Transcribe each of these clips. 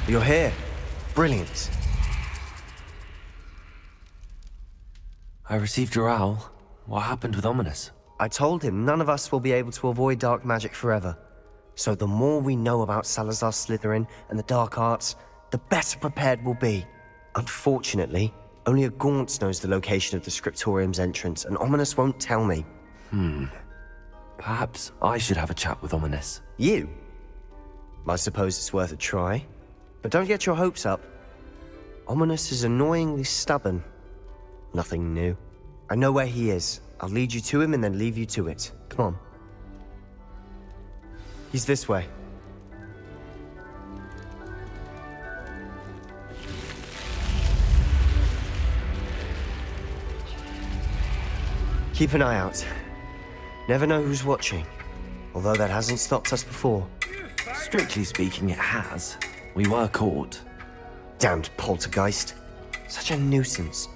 You're here. Brilliant. I received your owl. What happened with Ominous? I told him none of us will be able to avoid dark magic forever. So the more we know about Salazar Slytherin and the dark arts, the better prepared we'll be. Unfortunately, only a Gaunt knows the location of the Scriptorium's entrance, and Ominous won't tell me. Perhaps I should have a chat with Ominous. You? I suppose it's worth a try. But don't get your hopes up. Ominous is annoyingly stubborn. Nothing new. I know where he is. I'll lead you to him and then leave you to it. Come on. He's this way. Keep an eye out. Never know who's watching. Although that hasn't stopped us before. Strictly speaking, it has. We were caught. Damned poltergeist. Such a nuisance.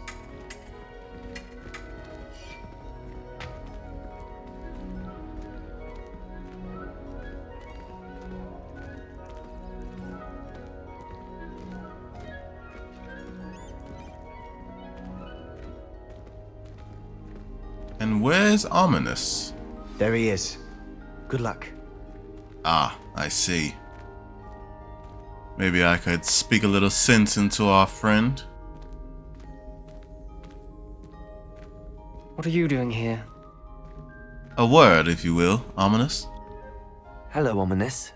And where's Ominous? There he is. Good luck. Ah, I see. Maybe I could speak a little sense into our friend. What are you doing here? A word, if you will, Ominous. Hello, Ominous.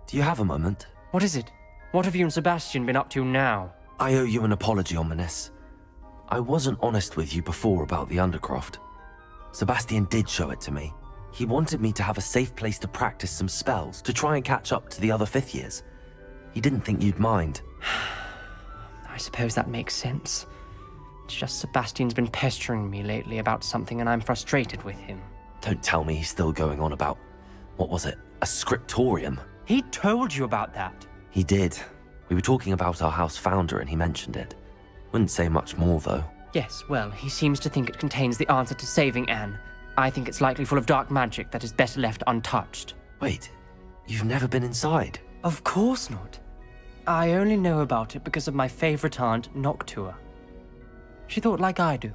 Do you have a moment? What is it? What have you and Sebastian been up to now? I owe you an apology, Ominous. I wasn't honest with you before about the Undercroft. Sebastian did show it to me. He wanted me to have a safe place to practice some spells, to try and catch up to the other 5th years. He didn't think you'd mind. I suppose that makes sense. It's just Sebastian's been pestering me lately about something and I'm frustrated with him. Don't tell me he's still going on about, what was it, a scriptorium? He told you about that. He did. We were talking about our house founder and he mentioned it. Wouldn't say much more though. Yes, well, he seems to think it contains the answer to saving Anne. I think it's likely full of dark magic that is better left untouched. Wait, you've never been inside? Of course not. I only know about it because of my favorite aunt, Noctua. She thought like I do.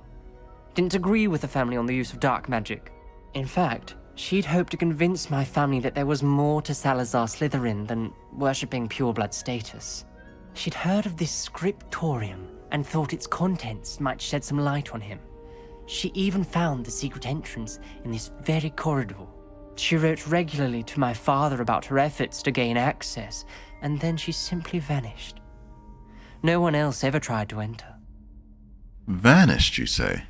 Didn't agree with the family on the use of dark magic. In fact, she'd hoped to convince my family that there was more to Salazar Slytherin than worshipping pureblood status. She'd heard of this scriptorium and thought its contents might shed some light on him. She even found the secret entrance in this very corridor. She wrote regularly to my father about her efforts to gain access, and then she simply vanished. No one else ever tried to enter. Vanished, you say?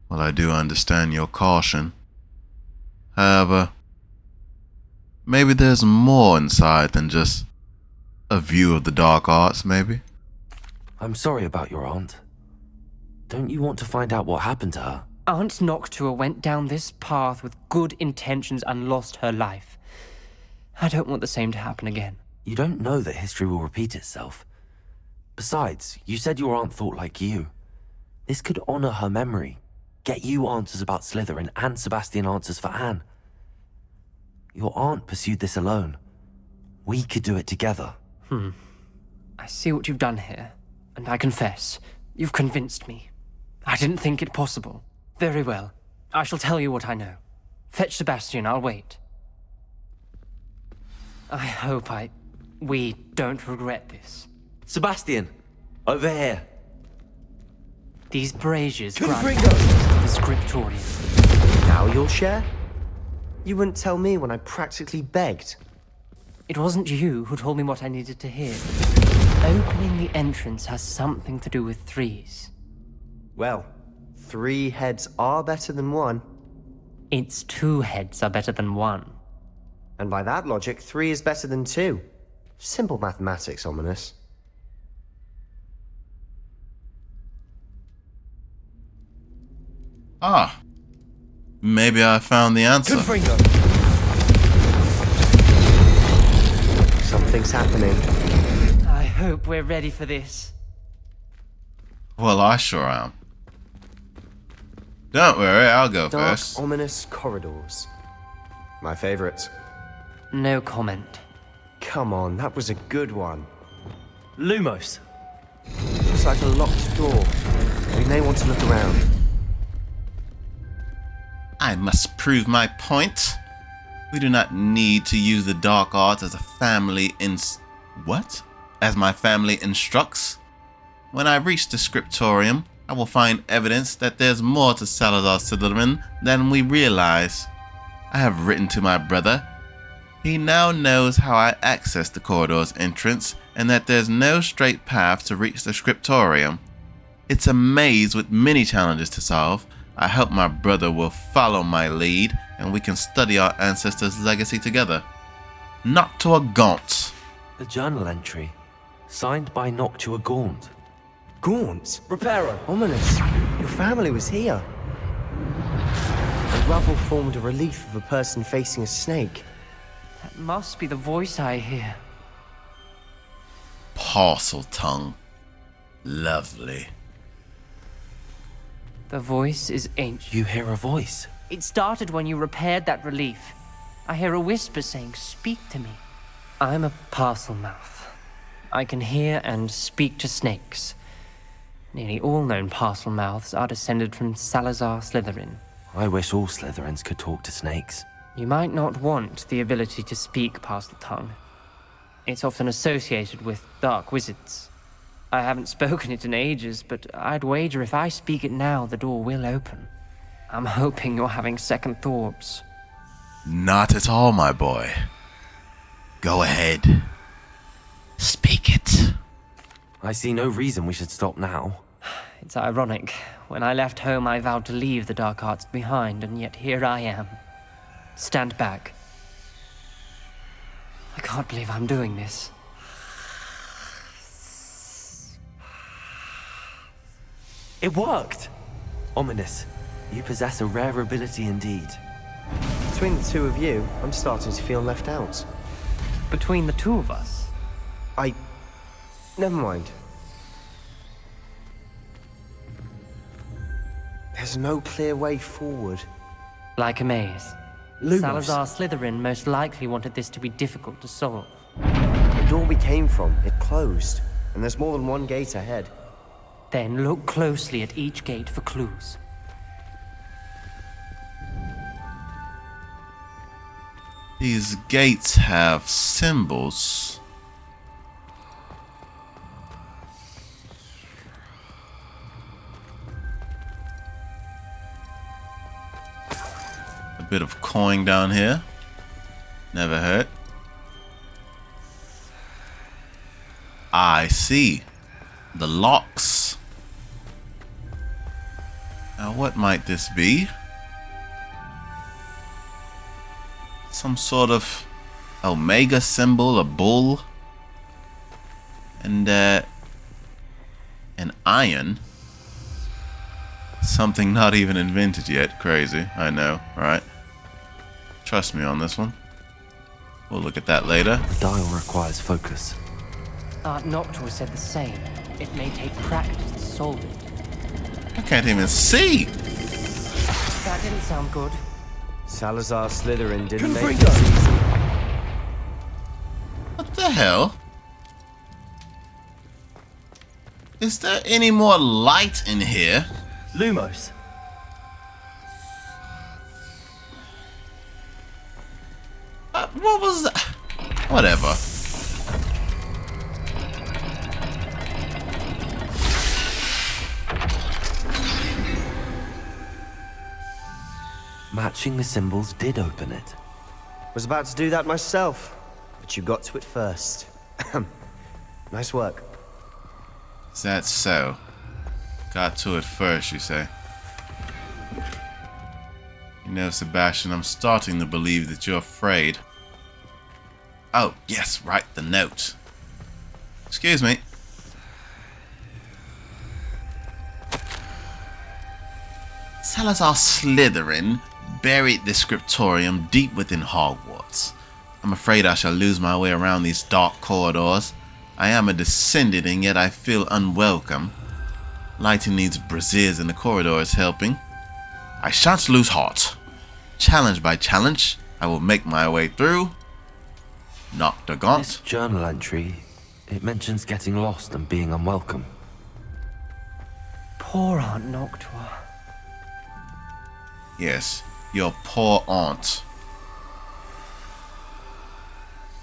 Well, I do understand your caution. However, maybe there's more inside than just a view of the dark arts, maybe? I'm sorry about your aunt. Don't you want to find out what happened to her? Aunt Noctua went down this path with good intentions and lost her life. I don't want the same to happen again. You don't know that history will repeat itself. Besides, you said your aunt thought like you. This could honor her memory, get you answers about Slytherin and Sebastian answers for Anne. Your aunt pursued this alone. We could do it together. I see what you've done here, and I confess, you've convinced me. I didn't think it possible. Very well. I shall tell you what I know. Fetch Sebastian, I'll wait. I hope we don't regret this. Sebastian! Over here! These braziers Good grant Fringo! access to the scriptorium. Now you'll share? You wouldn't tell me when I practically begged. It wasn't you who told me what I needed to hear. Opening the entrance has something to do with threes. Well, 3 heads are better than 1. Its 2 heads are better than 1. And by that logic, 3 is better than 2. Simple mathematics, Ominous. Ah, maybe I found the answer. Good Fringo! Something's happening. I hope we're ready for this. Well, I sure am. Don't worry, I'll go Dark, first. ominous corridors. My favorite. No comment. Come on, that was a good one. Lumos. Looks like a locked door. We may want to look around. I must prove my point. We do not need to use the dark arts as a family what? As my family instructs. When I reach the scriptorium, I will find evidence that there's more to Salazar Slytherin than we realize. I have written to my brother. He now knows how I access the corridor's entrance and that there's no straight path to reach the scriptorium. It's a maze with many challenges to solve. I hope my brother will follow my lead and we can study our ancestors' legacy together. Gaunt. A journal entry, signed by UNDRWRLD. Gaunt? Reparo. Ominous. Your family was here. The rubble formed a relief of a person facing a snake. That must be the voice I hear. Parcel tongue. Lovely. The voice is ancient. You hear a voice. It started when you repaired that relief. I hear a whisper saying, "Speak to me." I'm a parcel mouth. I can hear and speak to snakes. Nearly all known parcel mouths are descended from Salazar Slytherin. I wish all Slytherins could talk to snakes. You might not want the ability to speak parcel tongue. It's often associated with dark wizards. I haven't spoken it in ages, but I'd wager if I speak it now, the door will open. I'm hoping you're having second thoughts. Not at all, my boy. Go ahead. Speak it. I see no reason we should stop now. It's ironic. When I left home, I vowed to leave the dark arts behind, and yet here I am. Stand back. I can't believe I'm doing this. It worked! Ominous. You possess a rare ability indeed. Between the two of you, I'm starting to feel left out. Between the two of us? Never mind. There's no clear way forward. Like a maze. Lumos. Salazar Slytherin most likely wanted this to be difficult to solve. The door we came from, it closed. And there's more than one gate ahead. Then look closely at each gate for clues. These gates have symbols. A bit of coin down here. Never hurt. I see. The locks. Now what might this be? Some sort of omega symbol, a bull, and an iron. Something not even invented yet. Crazy, I know, right? Trust me on this one. We'll look at that later. The dial requires focus. Art Noctua said the same. It may take practice to solve it. I can't even see. That didn't sound good. Salazar Slytherin didn't make Confringo. this easy. What the hell? Is there any more light in here? Lumos. What was that? Whatever. Matching the symbols did open it. Was about to do that myself, but you got to it first. Nice work. Is that so? Got to it first, you say? You know, Sebastian, I'm starting to believe that you're afraid. Oh, yes, right, the note. Excuse me. Salazar Slytherin buried the scriptorium deep within Hogwarts. I'm afraid I shall lose my way around these dark corridors. I am a descendant and yet I feel unwelcome. Lighting these braziers in the corridor is helping. I shan't lose heart. Challenge by challenge, I will make my way through. This Nocturgaunt. journal entry, it mentions getting lost and being unwelcome. Poor Aunt Noctua. Yes, your poor aunt.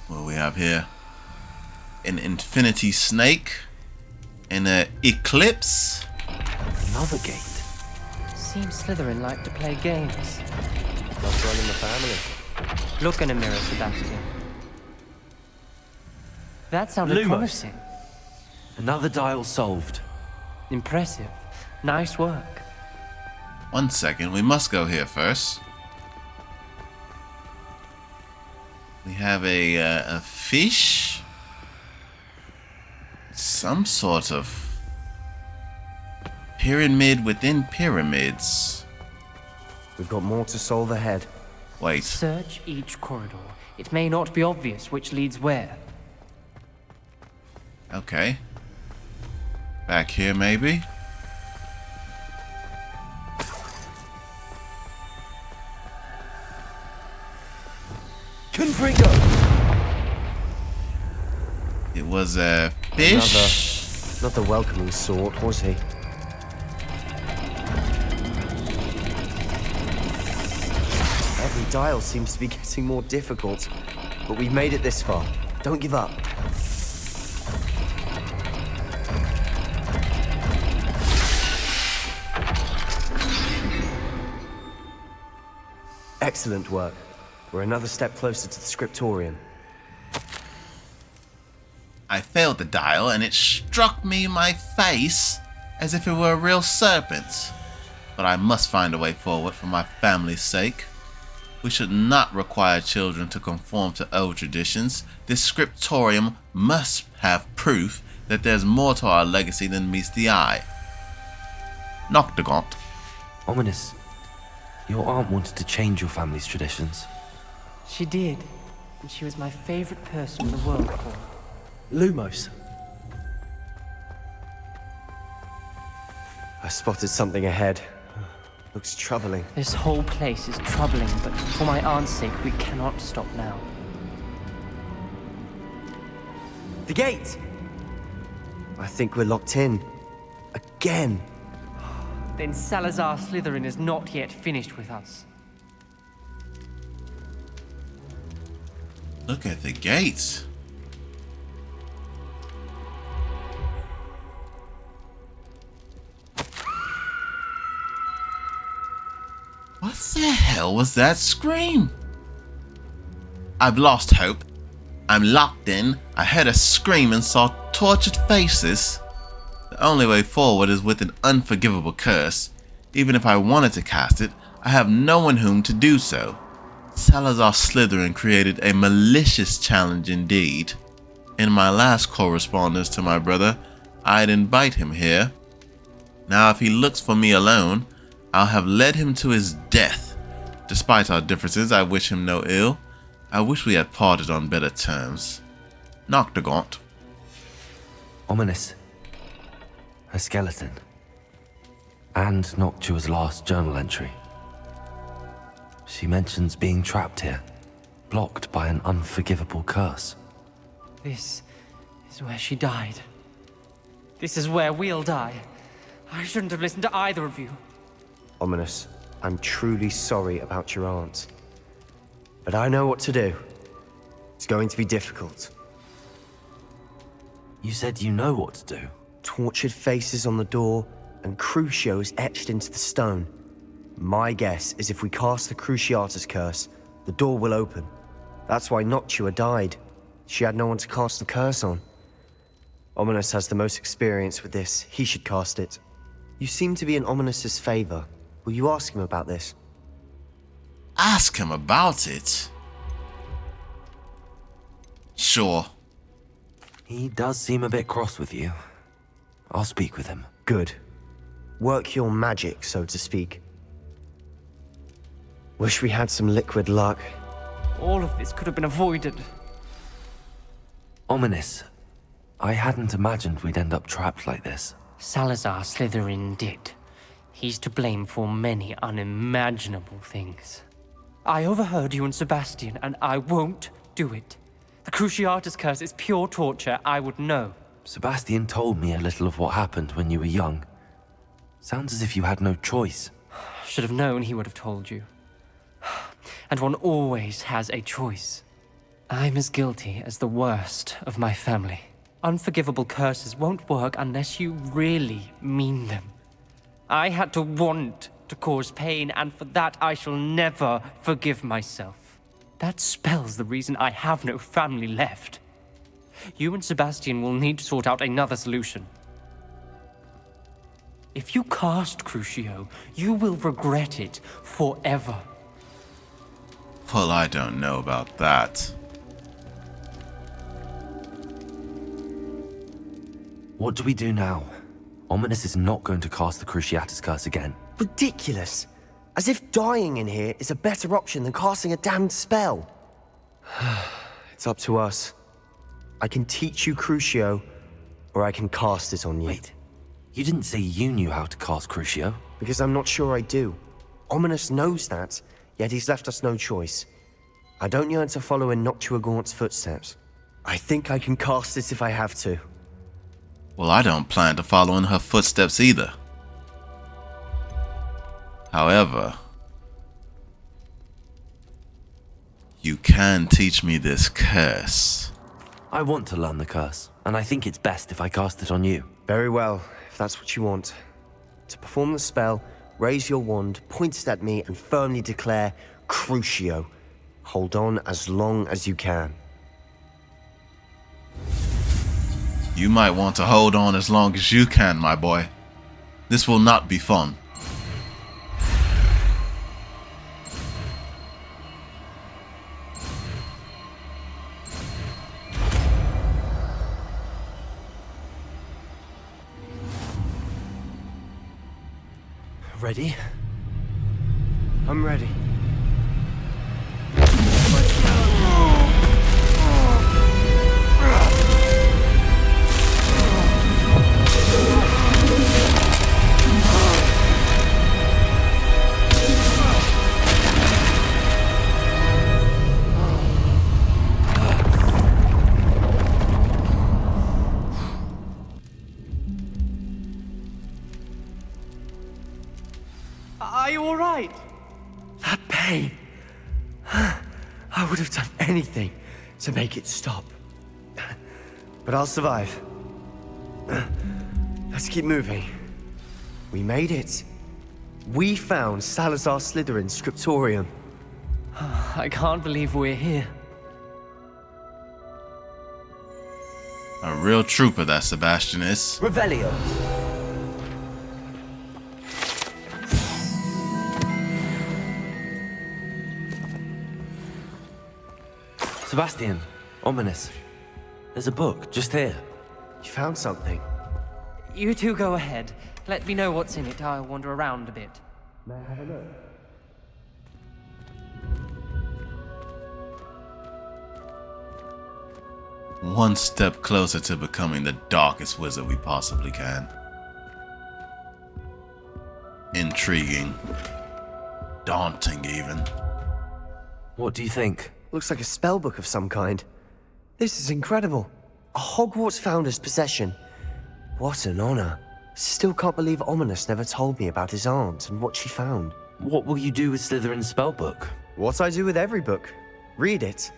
What do we have here? An infinity snake. An eclipse. Another gate. Seems Slytherin like to play games. Not running the family. Look in a mirror, Sebastian. That sounded Lumos. promising. Another dial solved. Impressive. Nice work. 1 second, we must go here first. We have a fish. Some sort of pyramid within pyramids. We've got more to solve ahead. Wait, Search each corridor. It may not be obvious which leads where. okay. Back here maybe? Confringo! It was a fish. Not the welcoming sort, was he? Every dial seems to be getting more difficult, but we've made it this far. Don't give up. Excellent work. We're another step closer to the scriptorium. I failed the dial and it struck me in my face as if it were a real serpent. But I must find a way forward for my family's sake. We should not require children to conform to old traditions. This scriptorium must have proof that there's more to our legacy than meets the eye. Nocturgaunt. Ominous. Your aunt wanted to change your family's traditions. She did. And she was my favorite person in the world, Paul. Lumos. I spotted something ahead. Looks troubling. This whole place is troubling, but for my aunt's sake, we cannot stop now. The gate! I think we're locked in. Again. Then Salazar Slytherin is not yet finished with us. Look at the gates. What the hell was that scream? I've lost hope. I'm locked in. I heard a scream and saw tortured faces. The only way forward is with an unforgivable curse. Even if I wanted to cast it, I have no one whom to do so. Salazar Slytherin created a malicious challenge indeed. In my last correspondence to my brother, I'd invite him here. Now if he looks for me alone, I'll have led him to his death. Despite our differences, I wish him no ill. I wish we had parted on better terms. Nocturgaunt. Ominous. Her skeleton. And Noctua's last journal entry. She mentions being trapped here, blocked by an unforgivable curse. This is where she died. This is where we'll die. I shouldn't have listened to either of you. Ominous, I'm truly sorry about your aunt. But I know what to do. It's going to be difficult. You said you know what to do. Tortured faces on the door and Crucios etched into the stone. My guess is if we cast the Cruciatus curse, the door will open. That's why Noctua died. She had no one to cast the curse on. Ominous has the most experience with this. He should cast it. You seem to be in Ominous's favor. Will you ask him about this? Ask him about it? Sure. He does seem a bit cross with you. I'll speak with him. Good. Work your magic, so to speak. Wish we had some liquid luck. All of this could have been avoided. Ominous. I hadn't imagined we'd end up trapped like this. Salazar Slytherin did. He's to blame for many unimaginable things. I overheard you and Sebastian, and I won't do it. The Cruciatus curse is pure torture, I would know. Sebastian told me a little of what happened when you were young. Sounds as if you had no choice. Should have known he would have told you. And one always has a choice. I'm as guilty as the worst of my family. Unforgivable curses won't work unless you really mean them. I had to want to cause pain, and for that I shall never forgive myself. That spells the reason I have no family left. You and Sebastian will need to sort out another solution. If you cast Crucio, you will regret it forever. Well, I don't know about that. What do we do now? Ominous is not going to cast the Cruciatus curse again. Ridiculous. As if dying in here is a better option than casting a damned spell. It's up to us. I can teach you Crucio, or I can cast it on you. Wait, you didn't say you knew how to cast Crucio? Because I'm not sure I do. Ominous knows that, yet he's left us no choice. I don't yearn to follow in UNDRWRLD's footsteps. I think I can cast it if I have to. Well, I don't plan to follow in her footsteps either. However, you can teach me this curse. I want to learn the curse, and I think it's best if I cast it on you. Very well, if that's what you want. To perform the spell, raise your wand, point it at me, and firmly declare Crucio. Hold on as long as you can. You might want to hold on as long as you can, my boy. This will not be fun. Ready? I'm ready. Are you alright? That pain. I would have done anything to make it stop. But I'll survive. Let's keep moving. We made it. We found Salazar Slytherin's scriptorium. I can't believe we're here. A real trooper, that Sebastian is. Revelio. Sebastian, Ominous. There's a book just here. You found something. You two go ahead. Let me know what's in it. I'll wander around a bit. May I have a look? One step closer to becoming the darkest wizard we possibly can. Intriguing. Daunting, even. What do you think? Looks like a spellbook of some kind. This is incredible. A Hogwarts founder's possession. What an honor. Still can't believe Ominous never told me about his aunt and what she found. What will you do with Slytherin's spellbook? What I do with every book. Read it.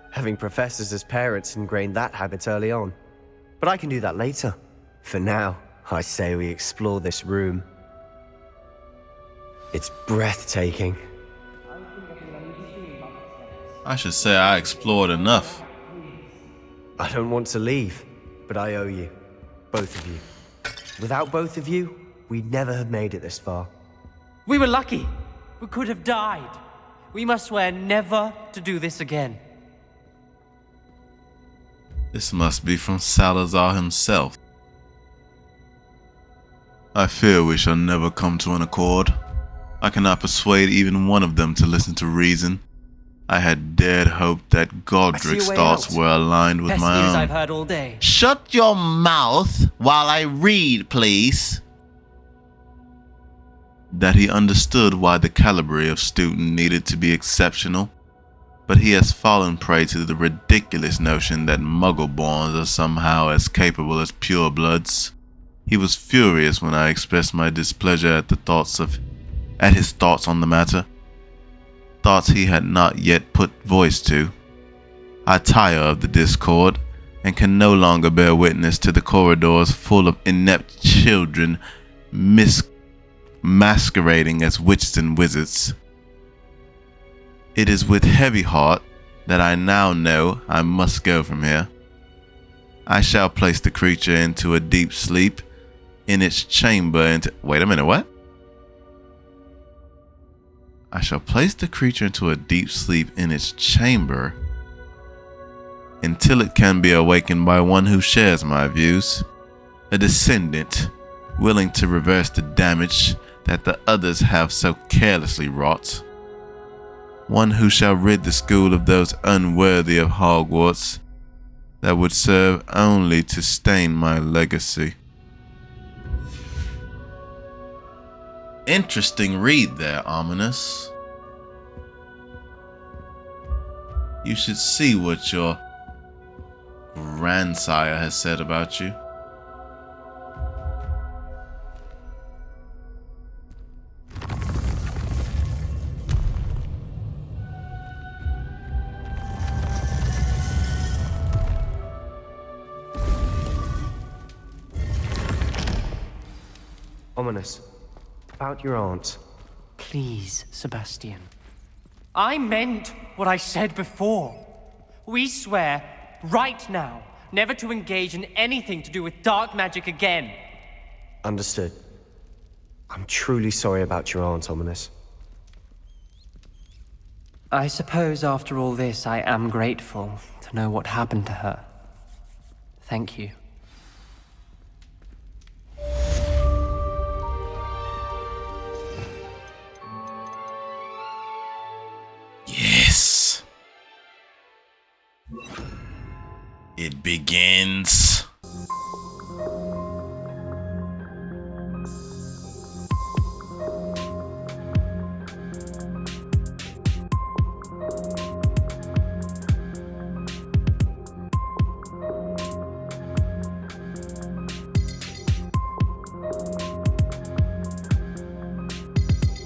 Having professors as parents ingrained that habit early on. But I can do that later. For now, I say we explore this room. It's breathtaking. I should say I explored enough. I don't want to leave, but I owe you. Both of you. Without both of you, we'd never have made it this far. We were lucky. We could have died. We must swear never to do this again. This must be from Salazar himself. I fear we shall never come to an accord. I cannot persuade even one of them to listen to reason. I had dared hope that Godric's thoughts were aligned with Best my news own. I've heard all day. Shut your mouth while I read, please. That he understood why the caliber of student needed to be exceptional. but he has fallen prey to the ridiculous notion that Muggle-borns are somehow as capable as purebloods. He was furious when I expressed my displeasure at his thoughts on the matter, thoughts he had not yet put voice to. I tire of the discord, and can no longer bear witness to the corridors full of inept children masquerading as witches and wizards. It is with heavy heart that I now know I must go from here. I shall place the creature into a deep sleep in its chamber wait a minute, what? I shall place the creature into a deep sleep in its chamber until it can be awakened by one who shares my views, a descendant willing to reverse the damage that the others have so carelessly wrought, one who shall rid the school of those unworthy of Hogwarts that would serve only to stain my legacy. Interesting read there, Ominous. You should see what your grandsire has said about you. Ominous. About your aunt. Please, Sebastian. I meant what I said before. We swear, right now, never to engage in anything to do with dark magic again. Understood. I'm truly sorry about your aunt, Ominous. I suppose after all this, I am grateful to know what happened to her. Thank you. Yes. It begins.